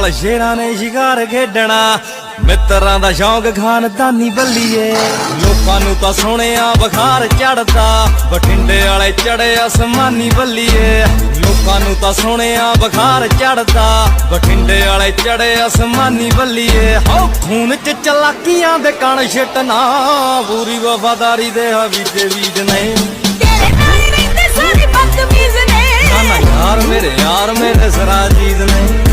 ਨਾਲ ਸ਼ੇਰਾਂ ਨੇ ਸ਼ਿਕਾਰ ਖੇਡਣਾ, ਮਿੱਤਰਾਂ ਦਾ ਸ਼ੌਂਕ ਖਾਨਦਾਨੀ ਬੱਲੀਏ। ਲੋਕਾਂ ਨੂੰ ਤਾਂ ਸੋਹਣਿਆ ਬੁਖਾਰ ਚੜਦਾ, ਬਠਿੰਡੇ ਵਾਲੇ ਚੜੇ ਅਸਮਾਨੀ ਬੱਲੀਏ। ਲੋਕਾਂ ਨੂੰ ਤਾਂ ਸੋਹਣਿਆ ਬੁਖਾਰ ਚੜਦਾ, ਬਠਿੰਡੇ ਵਾਲੇ ਚੜੇ ਅਸਮਾਨੀ ਬੱਲੀਏ। ਹੋ ਖੂਨ ਚ ਚਲਾਕੀਆਂ ਦੇ ਕਣ ਛਿੱਟਣਾ, ਪੂਰੀ ਵਫਾਦਾਰੀ ਦੇ ਹਵੀਜੇ ਬੀਜ ਨੇ। ਤੇਰੇ ਨਾਲ ਹੀ ਰਹਿੰਦੇ ਸਾਰੇ ਬਦਤਮੀਜ਼ ਨੇ। ਨਾ ਯਾਰ ਮੇਰੇ ਸਰਾਜੀਦ ਨੇ।